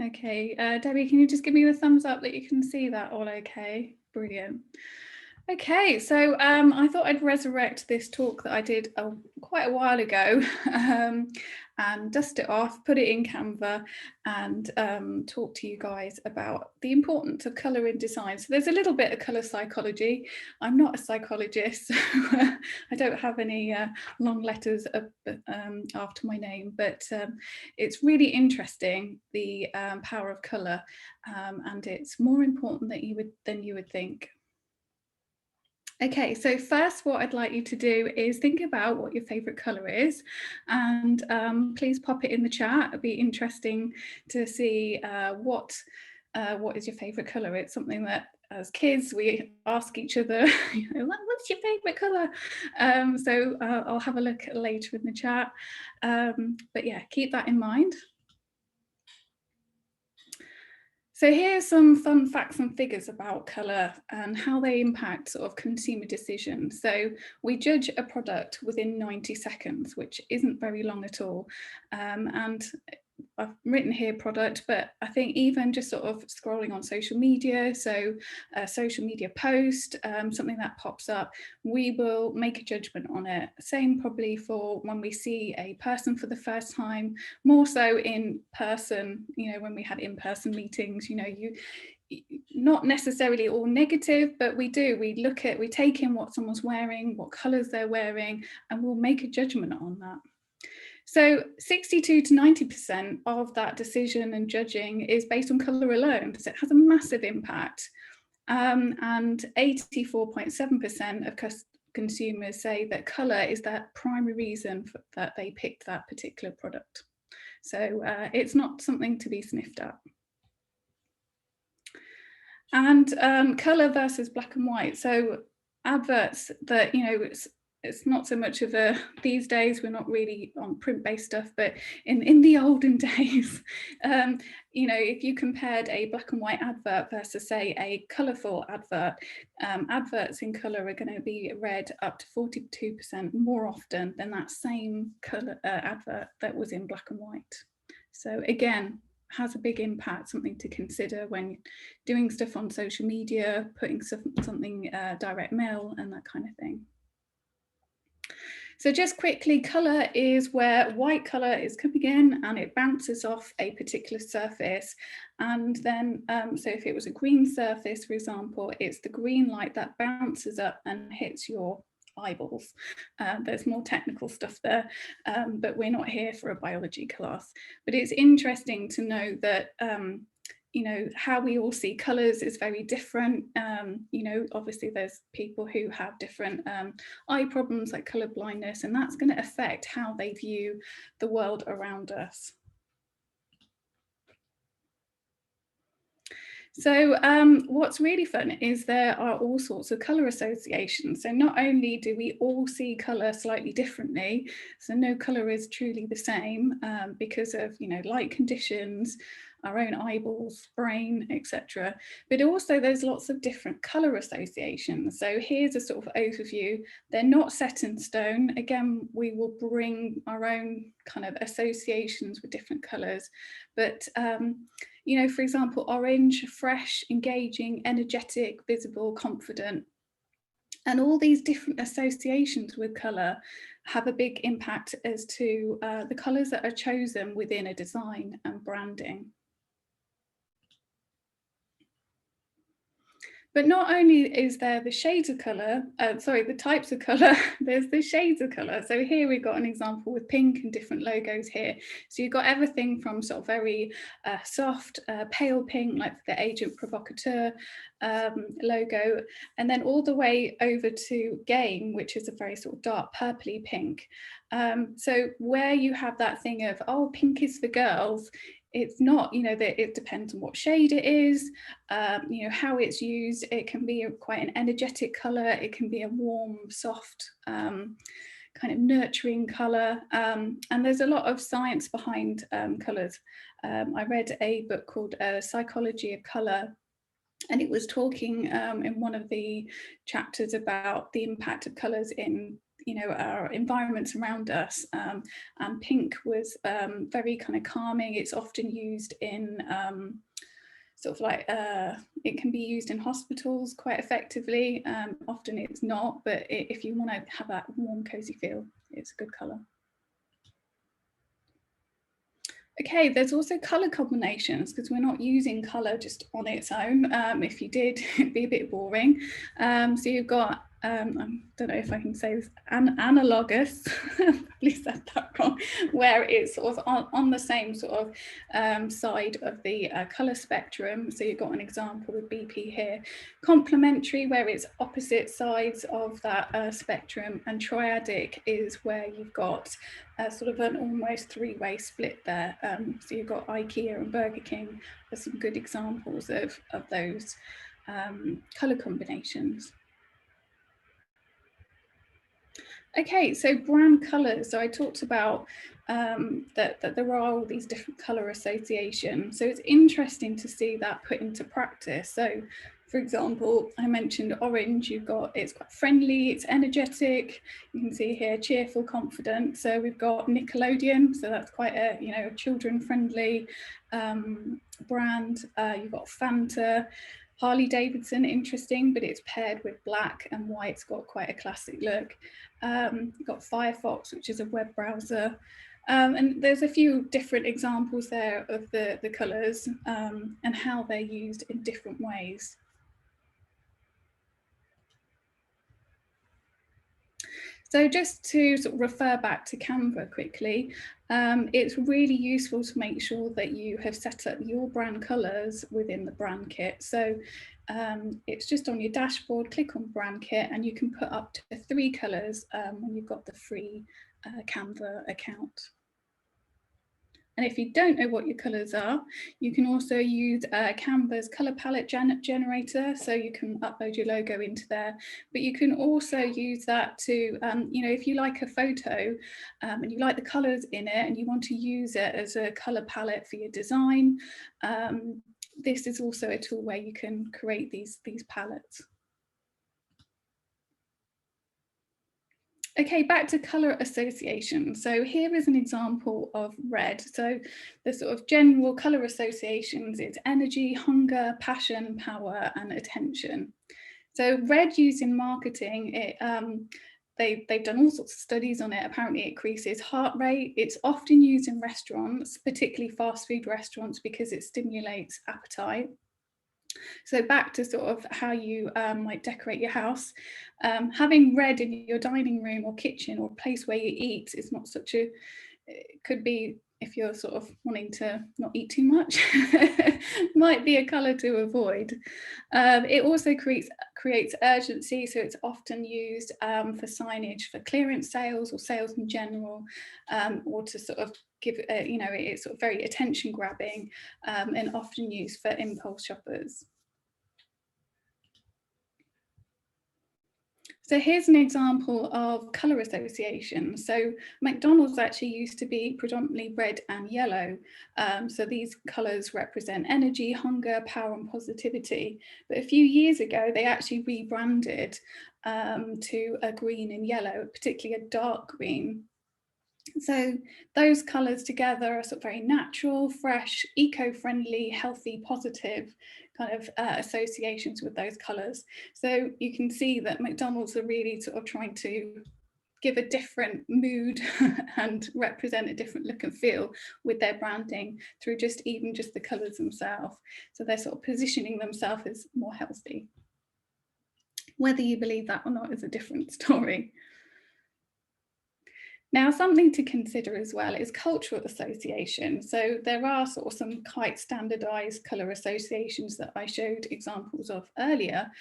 Okay, Debbie, can you just give me a thumbs up that you can see that all okay? Brilliant. Okay, so I thought I'd resurrect this talk that I did quite a while ago and dust it off, put it in Canva and talk to you guys about the importance of colour in design. So there's a little bit of colour psychology. I'm not a psychologist, so I don't have any long letters after my name, but it's really interesting, the power of colour, and it's more important than you would think. Okay, so first what I'd like you to do is think about what your favourite colour is, and please pop it in the chat. It'd be interesting to see what is your favourite colour. It's something that as kids we ask each other, what's your favourite colour? So I'll have a look later in the chat, but yeah, keep that in mind. So here's some fun facts and figures about colour and how they impact sort of consumer decisions. So we judge a product within 90 seconds, which isn't very long at all. And I've written here product, but I think even just sort of scrolling on social media, so a social media post, something that pops up, we will make a judgment on it. Same probably for when we see a person for the first time, more so in person, you know, when we had in-person meetings, you know, not necessarily all negative, but we take in what someone's wearing, what colours they're wearing, and we'll make a judgment on that. So 62 to 90% of that decision and judging is based on colour alone, so it has a massive impact. And 84.7% of consumers say that colour is that primary reason that they picked that particular product. So it's not something to be sniffed at. And colour versus black and white. So adverts that, you know, it's not so much of a, these days we're not really on print-based stuff, but in the olden days, you know, if you compared a black and white advert versus say a colourful advert, adverts in colour are going to be read up to 42% more often than that same colour advert that was in black and white. So again, has a big impact, something to consider when doing stuff on social media, putting something direct mail and that kind of thing. So just quickly, colour is where white colour is coming in and it bounces off a particular surface. And then, so if it was a green surface, for example, it's the green light that bounces up and hits your eyeballs. There's more technical stuff there, but we're not here for a biology class. But it's interesting to know that you know, how we all see colours is very different. You know, obviously there's people who have different eye problems like colour blindness, and that's going to affect how they view the world around us. So what's really fun is there are all sorts of colour associations. So not only do we all see colour slightly differently, so no colour is truly the same because of, you know, light conditions, our own eyeballs, brain, etc. But also there's lots of different colour associations. So here's a sort of overview. They're not set in stone. Again, we will bring our own kind of associations with different colours. But you know, for example, orange, fresh, engaging, energetic, visible, confident. And all these different associations with colour have a big impact as to the colours that are chosen within a design and branding. But not only is there the shades of colour, the types of colour, there's the shades of colour. So here we've got an example with pink and different logos here. So you've got everything from sort of very soft, pale pink, like the Agent Provocateur logo, and then all the way over to Game, which is a very sort of dark purpley pink. So where you have that thing of, oh, pink is for girls, it's not, you know, that it depends on what shade it is, you know, how it's used. It can be quite an energetic colour. It can be a warm, soft, kind of nurturing colour. And there's a lot of science behind colours. I read a book called Psychology of Colour, and it was talking in one of the chapters about the impact of colours in you know, our environments around us. And pink was very kind of calming. It's often used in sort of like, it can be used in hospitals quite effectively. Often it's not, but if you want to have that warm, cozy feel, it's a good colour. Okay, there's also colour combinations, because we're not using colour just on its own. If you did, it'd be a bit boring. So you've got, I don't know if I can say this, analogous, probably said that wrong, where it's sort of on the same sort of side of the colour spectrum. So you've got an example with BP here. Complementary, where it's opposite sides of that spectrum, and triadic is where you've got sort of an almost three-way split there. So you've got IKEA and Burger King as some good examples of those colour combinations. Okay, so brand colours. So I talked about that there are all these different colour associations. So it's interesting to see that put into practice. So for example, I mentioned orange. You've got, it's quite friendly, it's energetic. You can see here, cheerful, confident. So we've got Nickelodeon. So that's quite a, you know, children-friendly brand. You've got Fanta. Harley Davidson, interesting, but it's paired with black and white's got quite a classic look. You've got Firefox, which is a web browser. And there's a few different examples there of the colours and how they're used in different ways. So just to sort of refer back to Canva quickly, it's really useful to make sure that you have set up your brand colours within the brand kit. So it's just on your dashboard, click on brand kit, and you can put up to 3 colours when you've got the free Canva account. And if you don't know what your colours are, you can also use Canva's colour palette generator. So you can upload your logo into there, but you can also use that to, you know, if you like a photo and you like the colours in it and you want to use it as a colour palette for your design, this is also a tool where you can create these palettes. Okay, back to colour association. So here is an example of red. So the sort of general colour associations, it's energy, hunger, passion, power, and attention. So red used in marketing, they've done all sorts of studies on it. Apparently it increases heart rate. It's often used in restaurants, particularly fast food restaurants, because it stimulates appetite. So back to sort of how you might decorate your house. Having red in your dining room or kitchen or place where you eat is not such a, it could be, if you're sort of wanting to not eat too much, might be a colour to avoid. It also creates urgency, so it's often used for signage for clearance sales or sales in general, or to sort of give, you know, it's sort of very attention grabbing and often used for impulse shoppers. So here's an example of colour association. So McDonald's actually used to be predominantly red and yellow. So these colours represent energy, hunger, power and positivity. But a few years ago, they actually rebranded to a green and yellow, particularly a dark green. So those colours together are sort of very natural, fresh, eco-friendly, healthy, positive kind of associations with those colours. So you can see that McDonald's are really sort of trying to give a different mood and represent a different look and feel with their branding through just the colours themselves. So they're sort of positioning themselves as more healthy. Whether you believe that or not is a different story. Now, something to consider as well is cultural association. So there are sort of some quite standardised colour associations that I showed examples of earlier,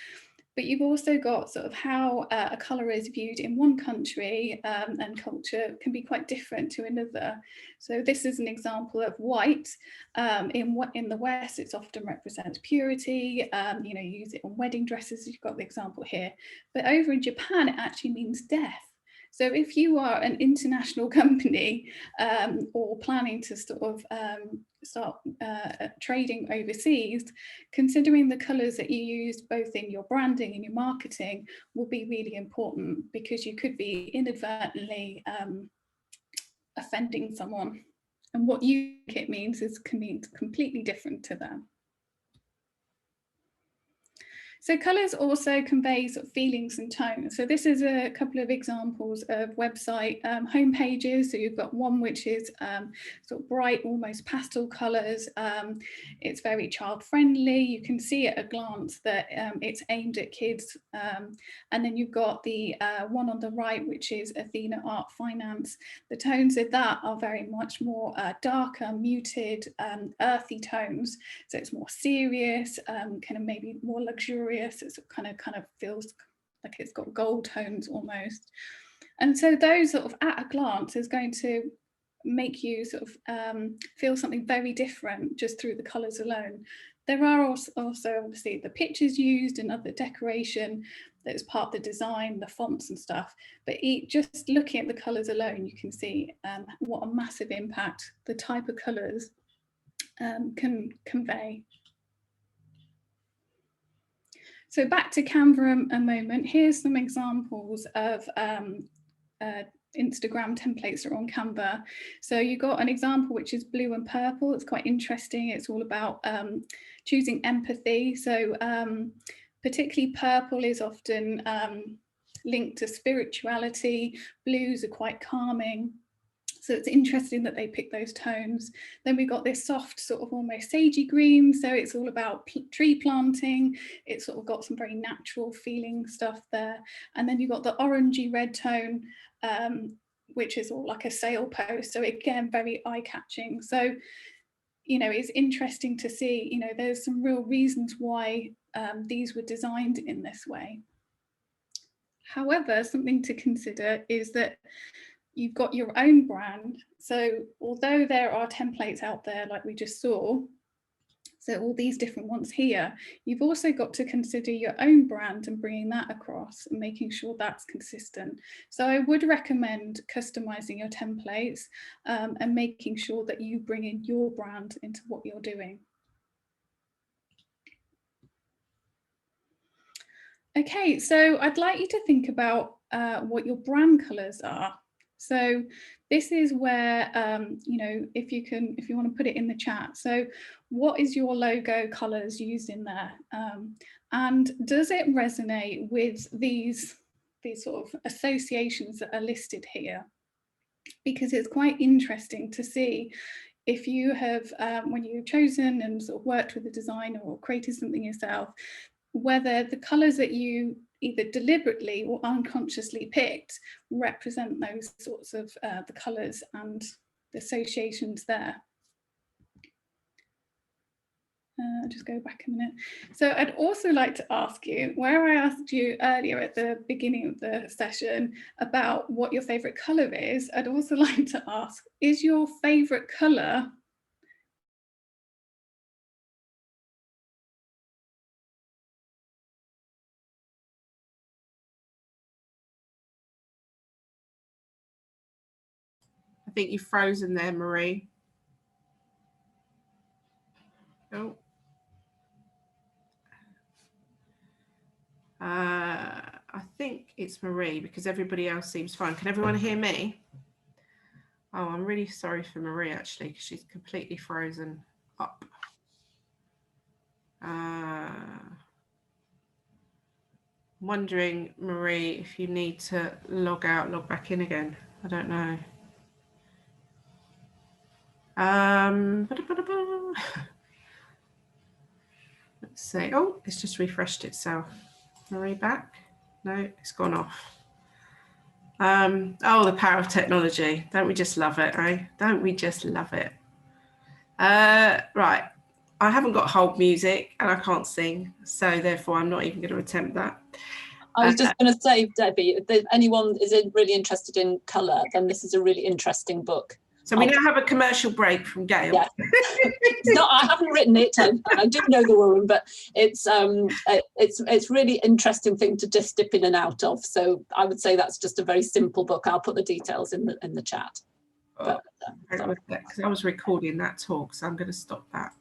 but you've also got sort of how a colour is viewed in one country and culture can be quite different to another. So this is an example of white. In the West, it often represents purity. You know, you use it on wedding dresses. You've got the example here. But over in Japan, it actually means death. So if you are an international company or planning to sort of start trading overseas, considering the colours that you use both in your branding and your marketing will be really important, because you could be inadvertently offending someone, and what you think it means can mean completely different to them. So colours also convey sort of feelings and tones. So this is a couple of examples of website home pages. So you've got one which is sort of bright, almost pastel colours. It's very child friendly. You can see at a glance that it's aimed at kids. And then you've got the one on the right, which is Athena Art Finance. The tones of that are very much more darker, muted, earthy tones. So it's more serious, kind of maybe more luxurious. It kind of feels like it's got gold tones almost. And so those sort of at a glance is going to make you sort of feel something very different just through the colours alone. There are also obviously the pictures used and other decoration that is part of the design, the fonts and stuff, but just looking at the colours alone, you can see what a massive impact the type of colours can convey. So back to Canva a moment. Here's some examples of Instagram templates that are on Canva. So you've got an example which is blue and purple. It's quite interesting. It's all about choosing empathy. So particularly purple is often linked to spirituality. Blues are quite calming. So it's interesting that they pick those tones. Then we've got this soft sort of almost sagey green. So it's all about tree planting. It's sort of got some very natural feeling stuff there. And then you've got the orangey red tone, which is all like a sail post. So again, very eye-catching. So, you know, it's interesting to see, you know, there's some real reasons why these were designed in this way. However, something to consider is that you've got your own brand. So although there are templates out there like we just saw, so all these different ones here, you've also got to consider your own brand and bringing that across and making sure that's consistent. So I would recommend customizing your templates and making sure that you bring in your brand into what you're doing. Okay, so I'd like you to think about what your brand colours are. So this is where, you know, if you want to put it in the chat. So what is your logo colours used in there? And does it resonate with these sort of associations that are listed here? Because it's quite interesting to see if you have, when you've chosen and sort of worked with a designer or created something yourself, whether the colours that you either deliberately or unconsciously picked represent those sorts of the colours and the associations there. I'll just go back a minute. So I'd also like to ask you, where I asked you earlier at the beginning of the session about what your favourite colour is, I'd also like to ask, is your favourite colour I think you've frozen there, Marie. Oh. I think it's Marie because everybody else seems fine. Can everyone hear me? Oh, I'm really sorry for Marie actually because she's completely frozen up. I'm wondering, Marie, if you need to log out, log back in again. I don't know. Let's see. Oh, it's just refreshed itself. Marie back? No, it's gone off. Oh, the power of technology. Don't we just love it, eh? Don't we just love it? Right. I haven't got hold music and I can't sing, so therefore I'm not even going to attempt that. I was just going to say, Debbie, if anyone is really interested in colour, then this is a really interesting book. So we now have a commercial break from Gail. Yeah. I haven't written it. I do know the woman, but it's really interesting thing to just dip in and out of. So I would say that's just a very simple book. I'll put the details in the chat. Because I was recording that talk, so I'm going to stop that.